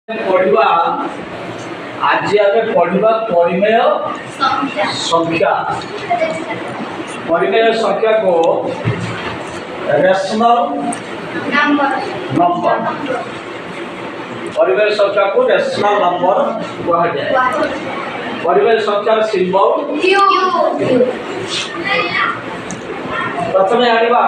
पढ़ा आज आम पढ़ा परिमेय संख्या परिमेय संख्या को रेशनल नंबर परिमेय संख्या को रेशनल नंबर कहा जाए। परिमेय संख्या सिंबल प्रथम आनिबा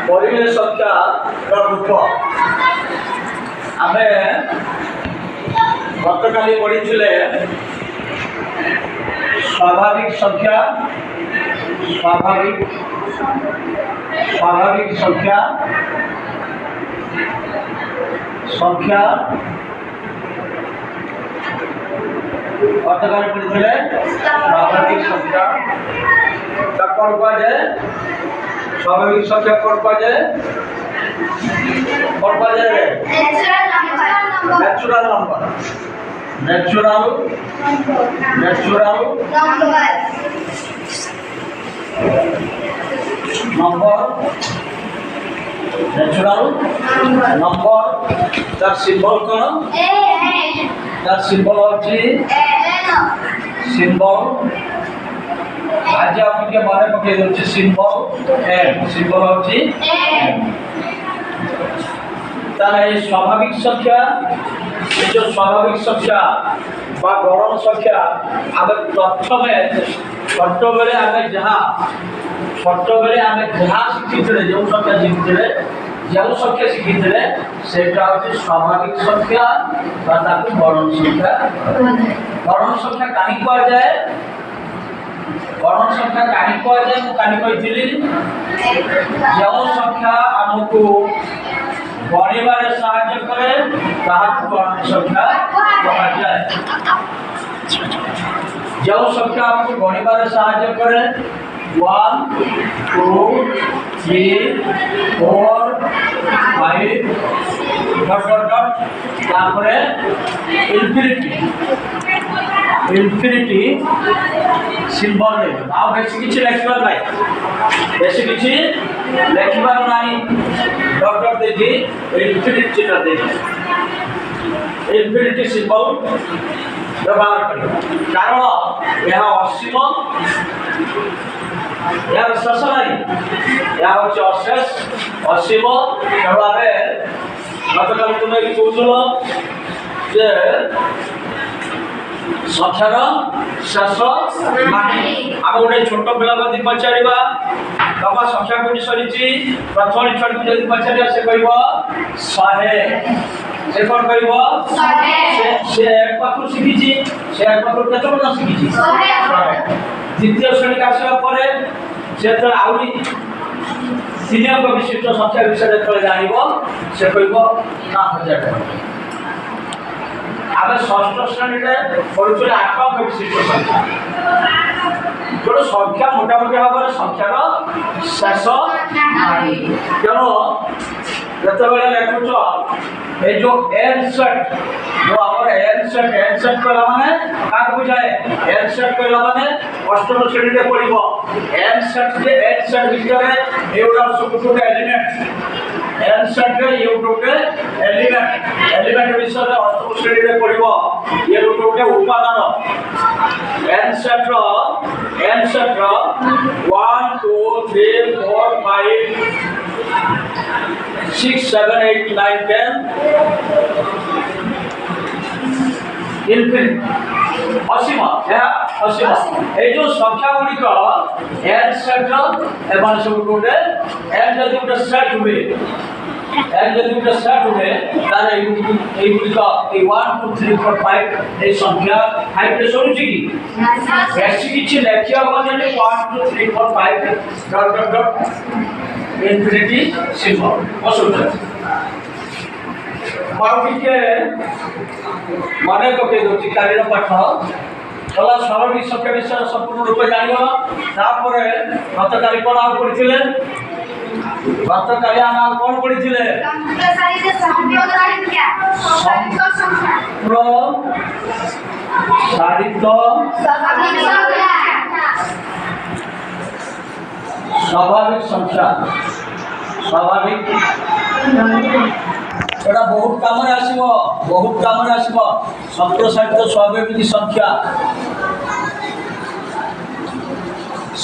परिमेय संख्या रूप आमे गतकाली पढ़ी स्वाभाविक संख्या स्वाभाविक संख्या संख्या गतकाली पढ़ी स्वाभाविक संख्या कौन कहा जाए। स्वाभाविक संख्या कौन कहा जाए नेचुरल नंबर नेचुरल नंबर तार सिंबल कौन तार सिंबल होची सिंबल आज आपके माने पके होची सिंबल एम सिंबल होची तार स्वाभाविक संख्या जो स्वाभाविक संख्या गणन संख्या आम प्रथम छोट बेले आम जहाँ छोट बेले आम जहाँ शिखी जो संख्या शिखी जो संख्या शिखी से स्वाभाविक संख्या गणन संख्या गणन संख्या कहीं कह जाए गणन संख्या कहीं कह जाए मुझे जो संख्या आमको गणिबार साहाय्य करे गणन संख्या कहा जाए। जो संख्या आपको गणिबार साहाय्य करे 1 2 3 4 5 डॉट डॉट डॉट तारपरे इनफिनिटी सिंबल रे आ बेसी किछि लिखबार नाही बेसी किछि लिखबार नाही डॉट डॉट देजी इनफिनिटी चिन्ह देजी इनफिनिटी सिंबल व्यवहार करें कारण यह असीम यार शेष नहीं यह हूँ अशेष असीम तेणु गतकाल तुम कहल जे संख्यार शेष नहीं आम गोटे छोट पिला पचार बाबा संख्या कौन सरी प्रथम छुआ जब पचार से कह 100 से कौन कह से एक पाखु शिखी से एक पाखु केत बन शिखी द्वितीय श्रेणी आसवा से आहरी 3 अंक विशिष्ट संख्या विषय जो जान से कह 1000 आम षष्ठ श्रेणी पढ़ुले 8 अंक विशिष्ट संख्या जो संख्या मोटामोटी भाव में संख्यार शेष तेणु जिते लिखुच ये जो एन सेट जो आम एन सेट कहला माने क्या बुझाए एन सेट कहला माने अष्टम श्रेणी में पड़ो एन सेट भितर एगुड़ा सब एलिमेंट एन सेट ये गोटे एलिमेंट विषय में अष्टम श्रेणी में पड़ो ये गोटे उपादान एन सेट 1 2 3 4 5 6 7 8 9 10 इनफिनिट असीम ये जो संख्या गुड़िक एन सेट एवं सब गोटे एन जब गोटे सेट हुए एन जब गोटे सेट हुए तार गुड़िक 1 2 3 4 5 ये संख्या 5 रे सरुची कि बेसी किछि लेखिया होने 1 2 3 4 5 dot dot dot infinity symbol असुविधा माउटिके माने पके दोची कालीन पाठ कला स्वाभाविक संख्या विषय संपूर्ण रूप जानियो तापरे गतकाली कोन आ पढिथिले गतकाली हम कोन पढिथिले स्वाभाविक संख्या स्वाभाविक এটা বহুত কামে আসব, বহুত কামে আসব। সম্প্রসারিত স্বাভাবিক সংখ্যা,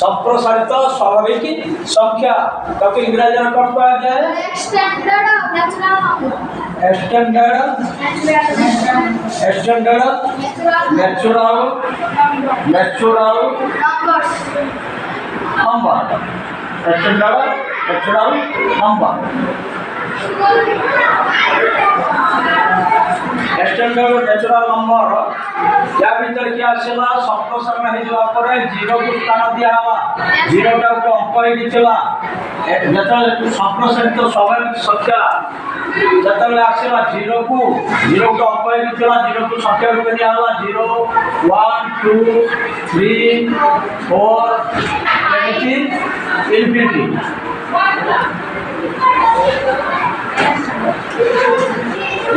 সম্প্রসারিত স্বাভাবিক সংখ্যা তাকে ইংরেজিতে কত করা যায়? Standard natural number, standard natural number. Standard natural number या भीतर क्या आसेला संप्रसारण हे जवा परे 0 को स्थान दिया हवा, 0 टा को अंक हे दितला जत संप्रसारित स्वाभाविक संख्या जतले आसेला 0 को अंक हे दितला 0 को संख्या रूप दिया हवा 0 1 2 3 4 इन्फिनिटी।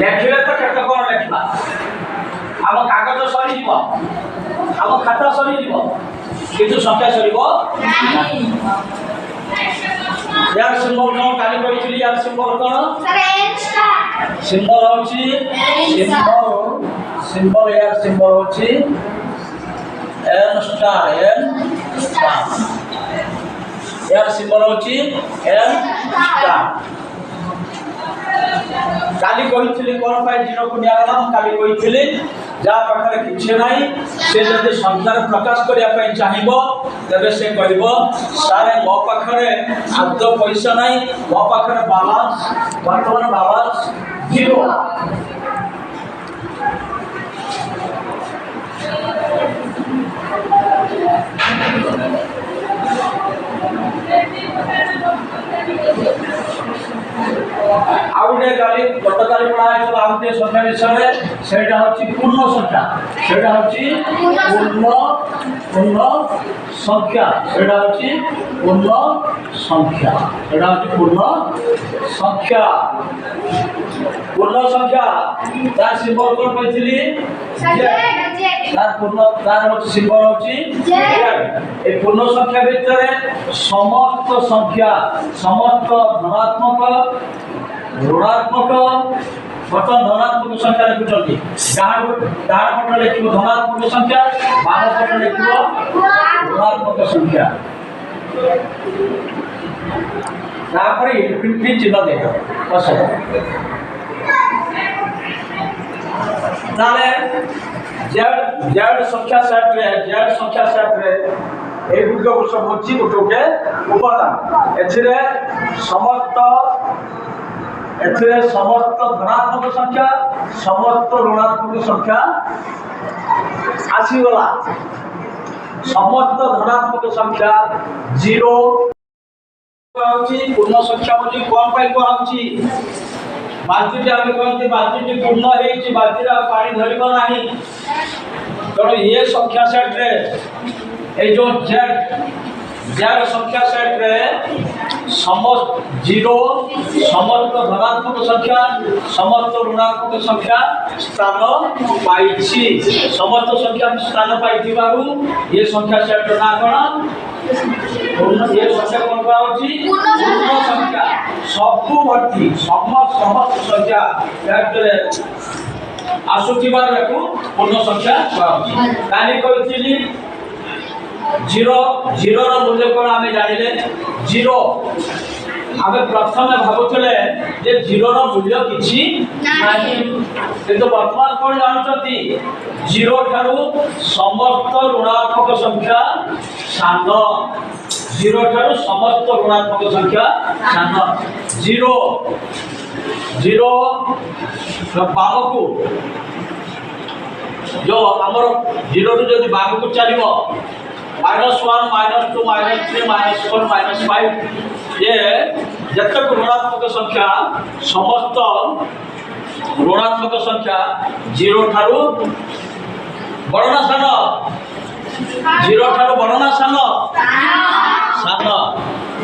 लेखिले तो केते कोन लेखला आम कागज सरी जीव, आम खाता सरी जीव, किंतु संख्या सरीबो नाही। यार सिंबल कोन काली कहितली, यार सिंबल कोन सर एन स्टार सिंबल होची, सिंबल यार सिंबल होची एन स्टार यार सिंबल होची एन स्टार। काली कहितली कोन पाई 0 को नियाला, काली कहितली जा पाखरे किछे नाही से जदि संख्यार प्रकाश करिया पई चाहिबो तबे से कहबो सारे मो पाखरे आदो पैसा नाही, मो पाखरे बैलेंस वर्तमान बैलेंस 0। आउटे गाली गतकाली पढ़ा है आउटे संख्या विषय सेटा होची पूर्ण संख्या, सेटा होची पूर्ण संख्या, सेटा होची पूर्ण संख्या, सेटा होची पूर्ण संख्या। पूर्ण संख्या तार सिंबल कोन कहितली तार पूर्ण तार होची सिंबल होची ए पूर्ण संख्या भितरे समस्त संख्या, समस्त धनात्मक ऋणात्मक बर्तन धनात्मक संख्या लिखुଛନ୍ତି डाण पट लिखिबो धनात्मक संख्या, बाम पट लिखिबो ऋणात्मक संख्या। तापर इनफिनिटी चिन्ह देबो बस। ताले जेड संख्या सेट रे এই গুলো সব হচ্ছে গোটে উপাদান। এথিরে সমস্ত ধনাত্মক সংখ্যা, সমস্ত ঋণাত্মক সংখ্যা আসিগলা। সমস্ত ধনাত্মক সংখ্যা 0 হচ্ছে পূর্ণ সংখ্যা বলি কোন পাই কোয়া হচ্ছে বালতিটি আমি কইতে বালতিটি পূর্ণ হইছি, বালতিরা পানি ধরিব নাই। তেণু এ সংখ্যা সেট রে এই যে जेड संख्या सेट रे समस्त 0 समस्त धनात्मक संख्या, समस्त ऋणात्मक संख्या स्थान पाइछि। समस्त संख्या स्थान पाइथिबारु ये संख्या सेट ना कोन पूर्ण, ये संख्या कोन होछि पूर्ण संख्या। सबु भर्ती समस्त संख्या सेट रे आसुथिबार याकू पूर्ण संख्या होछि। काली कहिथिली 0 रो मूल्य कोन आमे जानिले 0 आमे प्रथम भाबुतले जे 0 रो मूल्य किछि नाही, किंतु वर्तमान कोन जानछथि 0 ठारू समस्त ऋणात्मक संख्या सान, 0 ठारू समस्त ऋणात्मक संख्या सान। 0 बामकू जो हमर 0 रु जदि बामकू चलिबो -1 -2 -3 -4 -5 ये जतक ऋणात्मक संख्या समस्त ऋणात्मक संख्या 0 ठारू बड़ना सान, 0 ठारू बड़ना सान सान।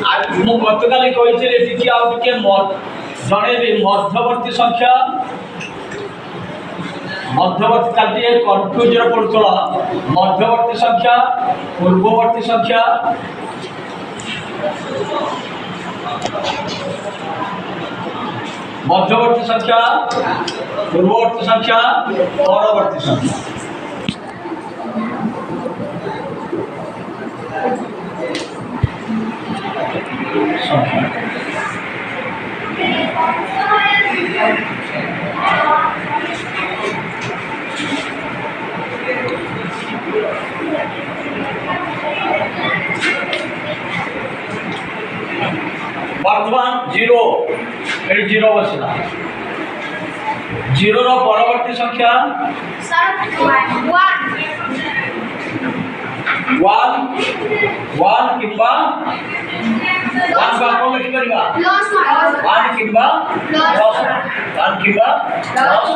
आ मु गतकाली कहिथिले टिके आ टिके जणेबी मध्यवर्ती संख्या, मध्यवर्ती कालटी कन्फ्यूज पड़ुला मध्यवर्ती संख्या पूर्ववर्ती संख्या মধ্যবর্তী সংখ্যা, পূর্ববর্তী সংখ্যা, পরবর্তী সংখ্যা। বর্তমান জিরো, এটি জিরো বসিলা। জিরোর পরবর্তী সংখ্যা ওয়ান, ওয়ান কিংবা ওয়ান বা কম কি করিবা, ওয়ান কিংবা 10, ওয়ান কিংবা 10।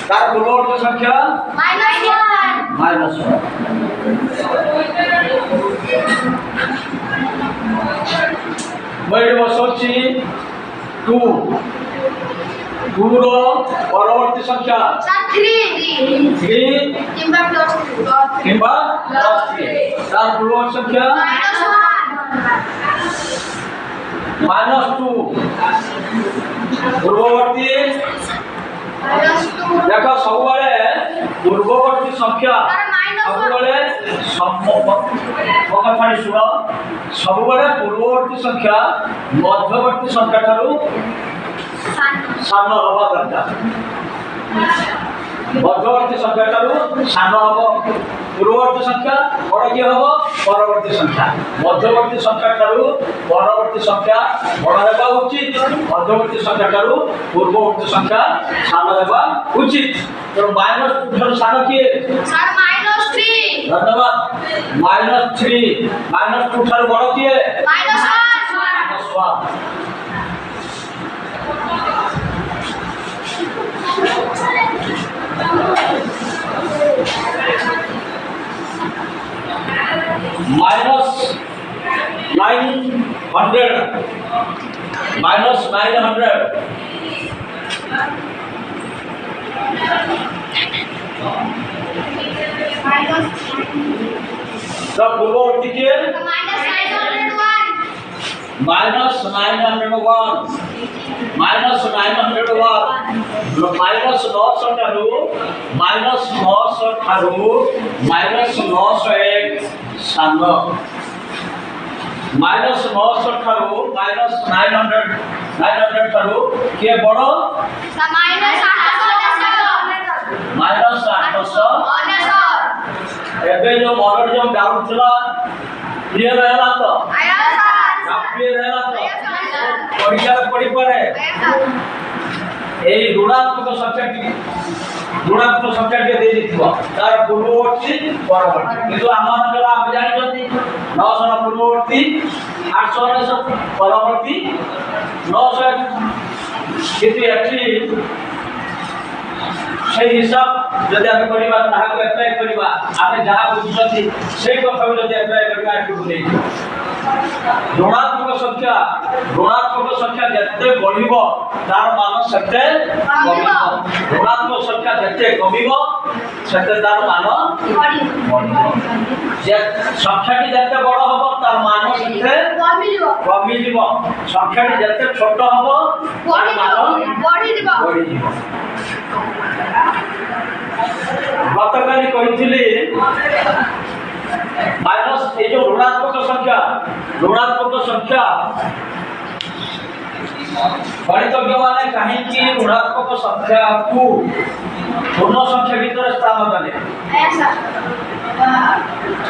তার পূর্ববর্তী সংখ্যা -1। মই বসাচ্ছি 2, 2 র পরবর্তী সংখ্যা 3 কিংবা 10। তার পূর্ববর্তী সংখ্যা -2। পূর্ববর্তী দেখো ସବୁବେଳେ ପୂର୍ବବର୍ତ୍ତୀ ସଂଖ୍ୟା ସବୁବେଳେ କଥାଟି ଶୁଣ, ସବୁବେଳେ ପୂର୍ବବର୍ତ୍ତୀ ସଂଖ୍ୟା ମଧ୍ୟବର୍ତ୍ତୀ ସଂଖ୍ୟା ଠାରୁ ସାନ ହେବା ଦରକାର। ମଧ୍ୟବର୍ତ୍ତୀ ସଂଖ୍ୟା ଠାରୁ ସାନ ହେବ ପୂର୍ବବର୍ତ୍ତୀ ସଂଖ୍ୟା, ବଡ଼ କିଏ ହେବ ପରବର୍ତ୍ତୀ ସଂଖ୍ୟା। ମଧ୍ୟବର୍ତ୍ତୀ ସଂଖ୍ୟା ଠାରୁ ପରବର୍ତ୍ତୀ ସଂଖ୍ୟା ବଡ଼ ହେବା ଉଚିତ, ମଧ୍ୟବର୍ତ୍ତୀ ସଂଖ୍ୟା ଠାରୁ ପୂର୍ବବର୍ତ୍ତୀ ସଂଖ୍ୟା ସାନ ହେବା ଉଚିତ। ତେଣୁ -2 ଠାରୁ ସାନ କିଏ? ଧନ୍ୟବାଦ। -3, -2 ଠାରୁ ବଡ଼ କିଏ? -1। -900, -900। তো পূর্ববর্তী কে? -901, -901, -900 ଠାରୁ -901 ସାନ। -900 ଠାରୁ -900 ଠାରୁ କିଏ ବଡ଼? -800। ଏବେ ଯୋଉ ମନରେ ଯୋଉ ଡାଉଟ୍ ଥିଲା କ୍ଲିୟର ହେଲା ତ? କ୍ଲିୟର ହେଲା ତ? ପରୀକ୍ଷାରେ ପଡ଼ିପାରେ এই ঋণাত্মক সংখ্যাটি ଦେଇଥିବ ତାର ପୂର୍ବବର୍ତ୍ତୀ ପରବର୍ତ୍ତୀ। କିନ୍ତୁ ଆମମାନଙ୍କର ଆମେ ଜାଣିଛନ୍ତି 900 ପୂର୍ବବର୍ତ୍ତୀ, 800 ପରବର୍ତ୍ତୀ, 900। କିନ୍ତୁ ଏଠି সেই হিসাব যদি আমি করিবা তাহাকে অ্যাপ্লাই করিবা, আমি যাহা বুঝুছি সেই কথাও যদি অ্যাপ্লাই করিবা একটু ভুলে ঋণাত্মক সংখ্যা যেতে বঢ়িব তার মান সেতে কমিব, ঋণাত্মক সংখ্যা যেতে কমিব সেতে তার মান বঢ়িব। যে সংখ্যাটি যেতে বড় হব তার মান সেতে কমিଯିବ, সংখ্যাটি যেতে ছোট হব তার মান বঢ়িଯିব। গতকালি কইছিলি মাইনাস এই যে ঋণাত্মক সংখ্যা গণিতজ্ঞ মানে কাহিঁকি ঋণাত্মক সংখ্যাକୁ ପୂର୍ଣ୍ଣ ସଂଖ୍ୟା ଭିତରେ ସ୍ଥାନ ଦେଲେ।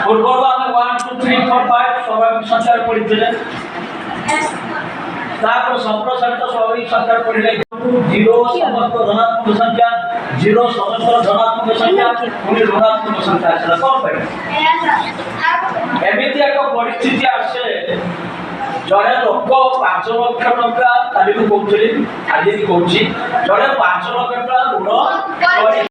ପୂର୍ବରୁ ଆମେ 1 2 3 4 5 ସ୍ୱାଭାବିକ ସଂଖ୍ୟାରେ ପଢିଥିଲେ, ତାପରେ ସମ୍ପ୍ରସାରିତ ସ୍ୱାଭାବିକ ସଂଖ୍ୟାରେ ପଢିଲେ। 0 ସମସ୍ତ ଧନାତ୍ମକ ସଂଖ୍ୟା, 0 ସମସ୍ତ ଧନାତ୍ମକ ସଂଖ୍ୟା, ପୁଣି ଋଣାତ୍ମକ ସଂଖ୍ୟା ଆସିଲା। କ'ଣ ପାଇଁ? ଏମିତି ଏକ ପରିସ୍ଥିତି ଆସେ ଜଣେ ଲୋକ 5 ଲକ୍ଷ ଟଙ୍କା, କାଲି ମୁଁ କହୁଥିଲି ଆଜି ବି କହୁଛି, ଜଣେ 5 ଲକ୍ଷ ଟଙ୍କା ଋଣ